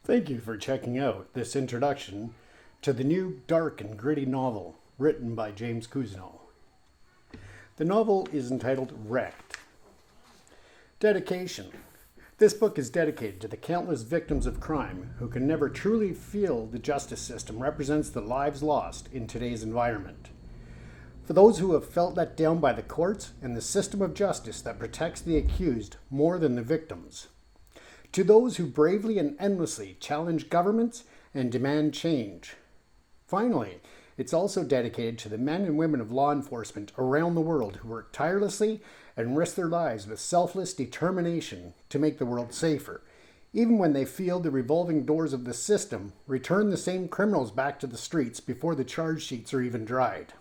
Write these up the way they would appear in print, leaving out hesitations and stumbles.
Thank you for checking out this introduction to the new dark and gritty novel written by James Cousineau. The novel is entitled Wrecked. Dedication. This book is dedicated to the countless victims of crime who can never truly feel the justice system represents the lives lost in today's environment. For those who have felt let down by the courts and the system of justice that protects the accused more than the victims. To those who bravely and endlessly challenge governments and demand change. Finally, it's also dedicated to the men and women of law enforcement around the world who work tirelessly and risk their lives with selfless determination to make the world safer, even when they feel the revolving doors of the system return the same criminals back to the streets before the charge sheets are even dried.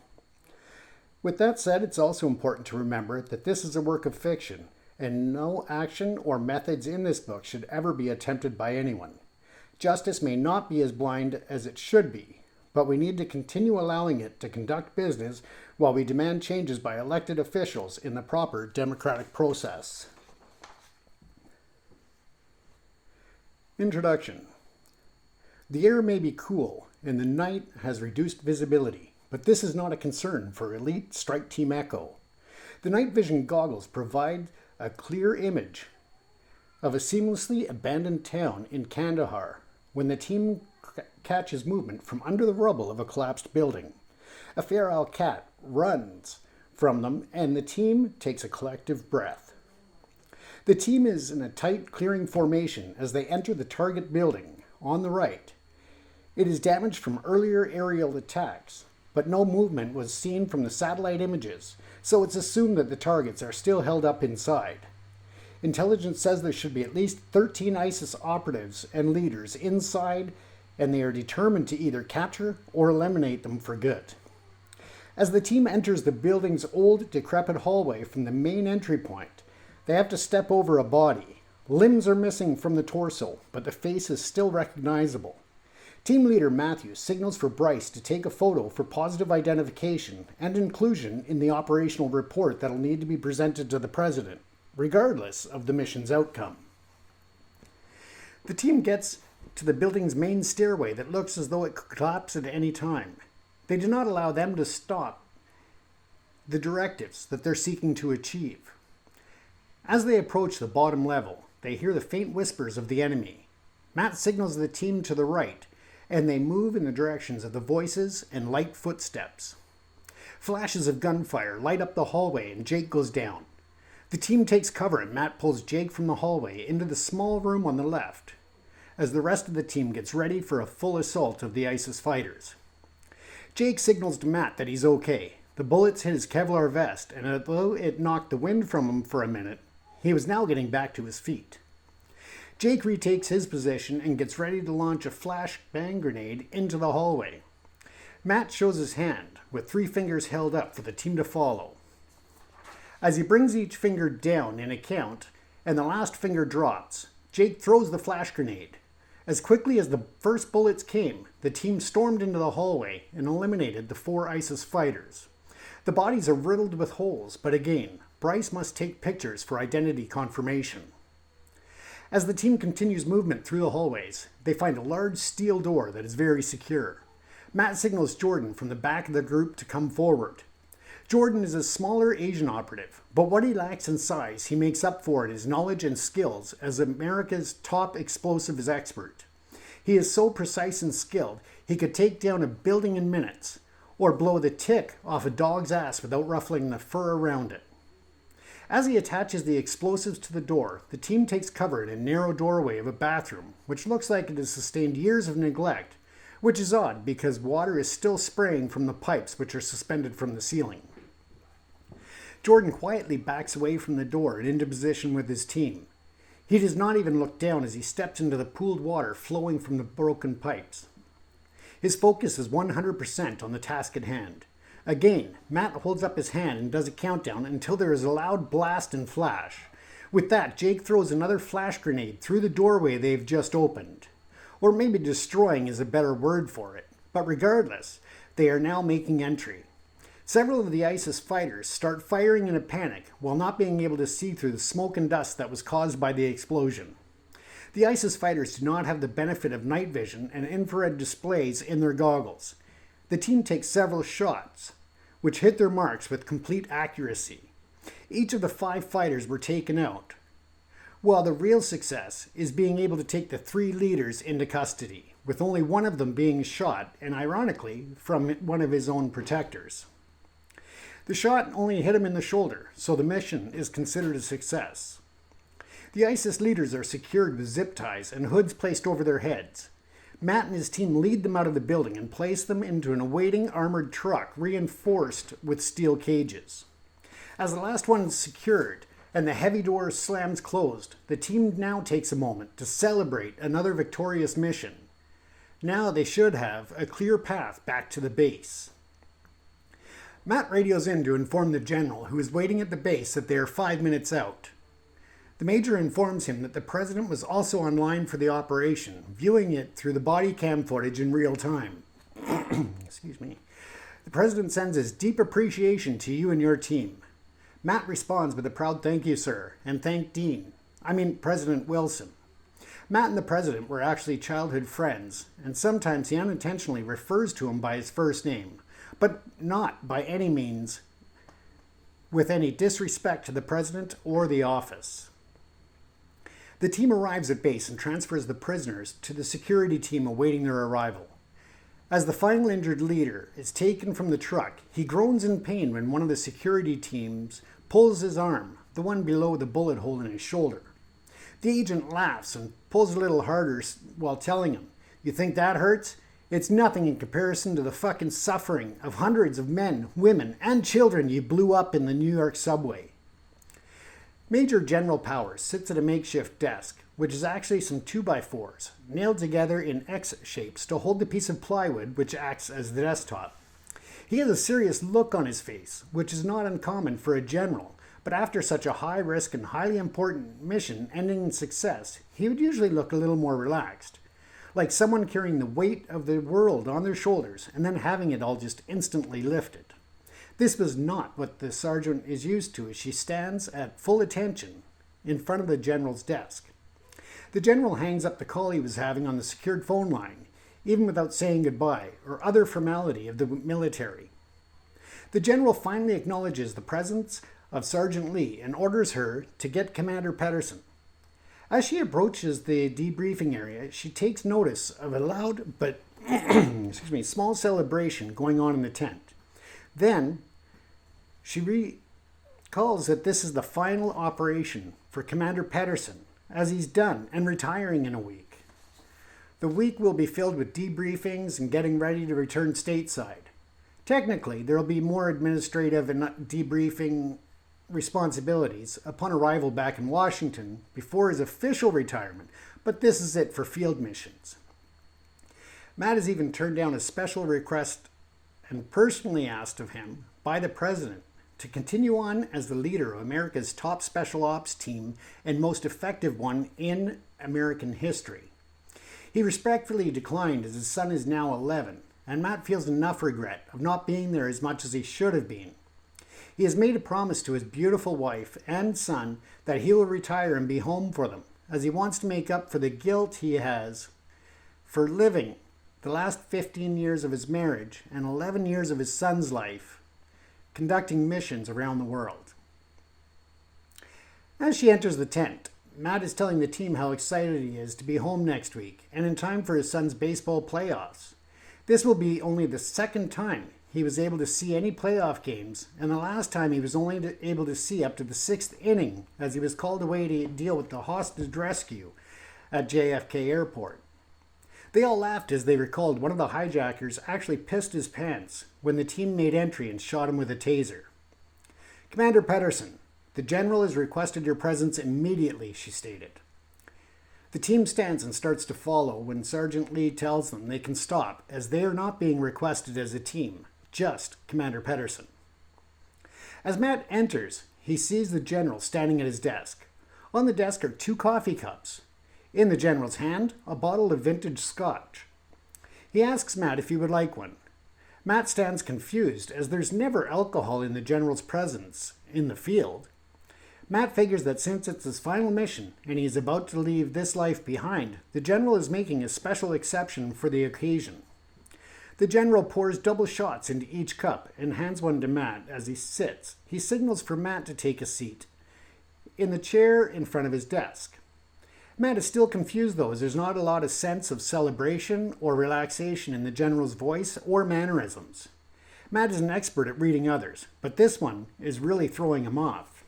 With that said, it's also important to remember that this is a work of fiction, and no action or methods in this book should ever be attempted by anyone. Justice may not be as blind as it should be, but we need to continue allowing it to conduct business while we demand changes by elected officials in the proper democratic process. Introduction. The air may be cool and the night has reduced visibility, but this is not a concern for elite Strike Team Echo. The night vision goggles provide a clear image of a seamlessly abandoned town in Kandahar when the team catches movement from under the rubble of a collapsed building. A feral cat runs from them and the team takes a collective breath. The team is in a tight clearing formation as they enter the target building on the right. It is damaged from earlier aerial attacks, but no movement was seen from the satellite images, so it's assumed that the targets are still held up inside. Intelligence says there should be at least 13 ISIS operatives and leaders inside, and they are determined to either capture or eliminate them for good. As the team enters the building's old, decrepit hallway from the main entry point, they have to step over a body. Limbs are missing from the torso, but the face is still recognizable. Team leader Matthew signals for Bryce to take a photo for positive identification and inclusion in the operational report that'll need to be presented to the president, regardless of the mission's outcome. The team gets to the building's main stairway that looks as though it could collapse at any time. They do not allow them to stop the directives that they're seeking to achieve. As they approach the bottom level, they hear the faint whispers of the enemy. Matt signals the team to the right, and they move in the directions of the voices and light footsteps. Flashes of gunfire light up the hallway and Jake goes down. The team takes cover and Matt pulls Jake from the hallway into the small room on the left, as the rest of the team gets ready for a full assault of the ISIS fighters. Jake signals to Matt that he's okay. The bullets hit his Kevlar vest, and although it knocked the wind from him for a minute, he was now getting back to his feet. Jake retakes his position and gets ready to launch a flash bang grenade into the hallway. Matt shows his hand, with 3 fingers held up for the team to follow. As he brings each finger down in a count, and the last finger drops, Jake throws the flash grenade. As quickly as the first bullets came, the team stormed into the hallway and eliminated the 4 ISIS fighters. The bodies are riddled with holes, but again, Bryce must take pictures for identity confirmation. As the team continues movement through the hallways, they find a large steel door that is very secure. Matt signals Jordan from the back of the group to come forward. Jordan is a smaller Asian operative, but what he lacks in size he makes up for in his knowledge and skills as America's top explosives expert. He is so precise and skilled, he could take down a building in minutes, or blow the tick off a dog's ass without ruffling the fur around it. As he attaches the explosives to the door, the team takes cover in a narrow doorway of a bathroom, which looks like it has sustained years of neglect, which is odd because water is still spraying from the pipes which are suspended from the ceiling. Jordan quietly backs away from the door and into position with his team. He does not even look down as he steps into the pooled water flowing from the broken pipes. His focus is 100% on the task at hand. Again, Matt holds up his hand and does a countdown until there is a loud blast and flash. With that, Jake throws another flash grenade through the doorway they've just opened. Or maybe destroying is a better word for it. But regardless, they are now making entry. Several of the ISIS fighters start firing in a panic while not being able to see through the smoke and dust that was caused by the explosion. The ISIS fighters do not have the benefit of night vision and infrared displays in their goggles. The team takes several shots, which hit their marks with complete accuracy. Each of the 5 fighters were taken out, while the real success is being able to take the 3 leaders into custody, with only one of them being shot, and ironically, from one of his own protectors. The shot only hit him in the shoulder, so the mission is considered a success. The ISIS leaders are secured with zip ties and hoods placed over their heads. Matt and his team lead them out of the building and place them into an awaiting armored truck reinforced with steel cages. As the last one is secured and the heavy door slams closed, the team now takes a moment to celebrate another victorious mission. Now they should have a clear path back to the base. Matt radios in to inform the general, who is waiting at the base, that they are 5 minutes out. The major informs him that the president was also online for the operation, viewing it through the body cam footage in real time. Excuse me. The president sends his deep appreciation to you and your team. Matt responds with a proud "Thank you, sir," and thanked President Wilson. Matt and the president were actually childhood friends, and sometimes he unintentionally refers to him by his first name, but not by any means with any disrespect to the president or the office. The team arrives at base and transfers the prisoners to the security team awaiting their arrival. As the final injured leader is taken from the truck, he groans in pain when one of the security teams pulls his arm, the one below the bullet hole in his shoulder. The agent laughs and pulls a little harder while telling him, "You think that hurts? It's nothing in comparison to the fucking suffering of hundreds of men, women, and children you blew up in the New York subway." Major General Powers sits at a makeshift desk, which is actually some 2x4s, nailed together in X shapes to hold the piece of plywood which acts as the desktop. He has a serious look on his face, which is not uncommon for a general, but after such a high-risk and highly important mission ending in success, he would usually look a little more relaxed, like someone carrying the weight of the world on their shoulders and then having it all just instantly lifted. This was not what the sergeant is used to as she stands at full attention in front of the general's desk. The general hangs up the call he was having on the secured phone line, even without saying goodbye or other formality of the military. The general finally acknowledges the presence of Sergeant Lee and orders her to get Commander Pedersen. As she approaches the debriefing area, she takes notice of a loud but small celebration going on in the tent. Then she recalls that this is the final operation for Commander Pedersen, as he's done and retiring in a week. The week will be filled with debriefings and getting ready to return stateside. Technically, there will be more administrative and debriefing responsibilities upon arrival back in Washington before his official retirement, but this is it for field missions. Matt has even turned down a special request and personally asked of him by the president to continue on as the leader of America's top special ops team and most effective one in American history. He respectfully declined as his son is now 11, and Matt feels enough regret of not being there as much as he should have been. He has made a promise to his beautiful wife and son that he will retire and be home for them, as he wants to make up for the guilt he has for living the last 15 years of his marriage and 11 years of his son's life conducting missions around the world. As she enters the tent, Matt is telling the team how excited he is to be home next week and in time for his son's baseball playoffs. This will be only the second time he was able to see any playoff games, and the last time he was only able to see up to the 6th inning as he was called away to deal with the hostage rescue at JFK Airport. They all laughed as they recalled one of the hijackers actually pissed his pants when the team made entry and shot him with a taser. "Commander Pedersen, the general has requested your presence immediately," she stated. The team stands and starts to follow when Sergeant Lee tells them they can stop, as they are not being requested as a team, just Commander Pedersen. As Matt enters, he sees the general standing at his desk. On the desk are 2 coffee cups. In the general's hand, a bottle of vintage scotch. He asks Matt if he would like one. Matt stands confused, as there's never alcohol in the general's presence in the field. Matt figures that since it's his final mission and he is about to leave this life behind, the general is making a special exception for the occasion. The general pours double shots into each cup and hands one to Matt as he sits. He signals for Matt to take a seat in the chair in front of his desk. Matt is still confused though, as there's not a lot of sense of celebration or relaxation in the general's voice or mannerisms. Matt is an expert at reading others, but this one is really throwing him off.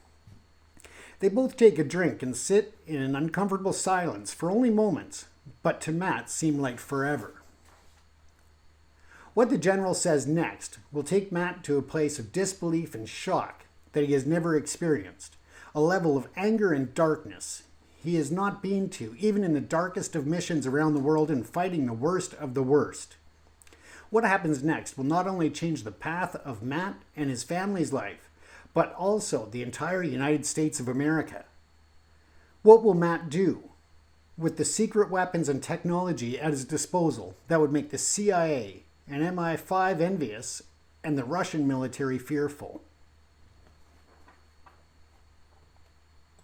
They both take a drink and sit in an uncomfortable silence for only moments, but to Matt seem like forever. What the general says next will take Matt to a place of disbelief and shock that he has never experienced, a level of anger and darkness he has not been to, even in the darkest of missions around the world and fighting the worst of the worst. What happens next will not only change the path of Matt and his family's life, but also the entire United States of America. What will Matt do with the secret weapons and technology at his disposal that would make the CIA and MI5 envious and the Russian military fearful?